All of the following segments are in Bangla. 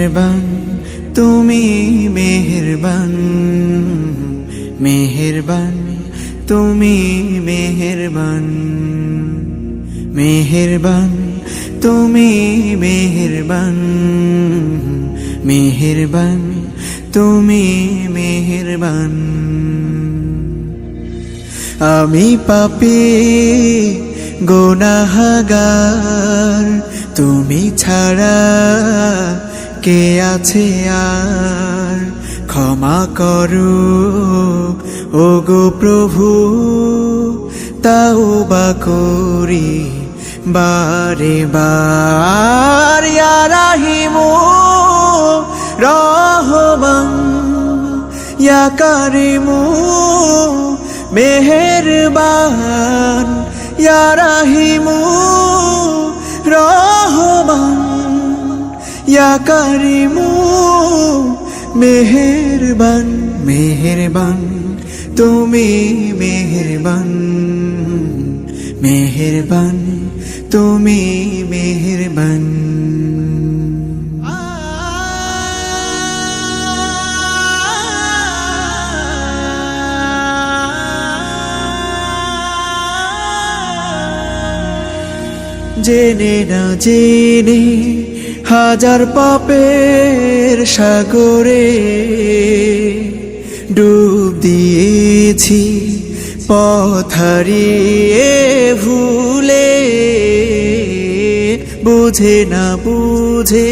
মেহেরবান তুমি মেহেরবান, মেহেরবান তুমি মেহেরবান, মেহেরবান তুমি মেহেরবান, মেহেরবান তুমি মেহেরবান। আমি পাপী গুনাহগার, তুমি ছাড়া কে আছে আর? ক্ষমা করো ওগো প্রভু, তাওবা করি বারে বার। ইয়া রাহিমু রহমান, ইয়া কারিমু মেহেরবান, ইয়া রাহিমু রহমান, ইয়া কারিমু মেহেরবান। মেহেরবান তুমি মেহেরবান, মেহেরবান তুমি মেহেরবান। জেনে না জেনে হাজার পাপের সাগরে ডুব দিয়েছি, পথ হারিয়ে ভুলে। বুঝে না বুঝে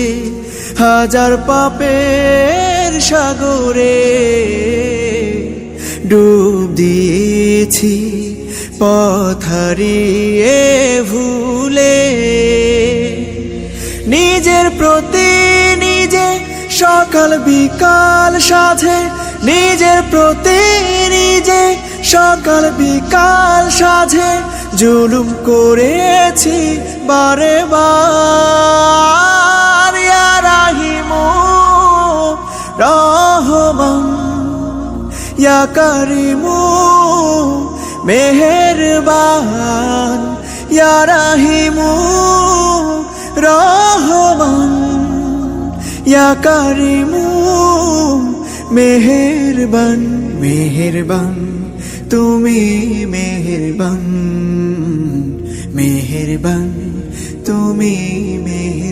হাজার পাপের সাগরে ডুব দিয়েছি, পথ হারিয়ে ভুলে। নিজের প্রতি নিজে সকাল বিকাল সাধে, নিজের প্রতি নিজে সকাল বিকাল সাধে জুলুম করেছি বারে বার। ইয়া রাহিমু রহমান, ইয়া কারিমু মেহেরবান, ইয়া রাহিমু রহমান, ইয়া কারিমু মেহেরবান। মেহেরবান তুমি মেহেরবান, মেহেরবান তুমি মেহেরবান।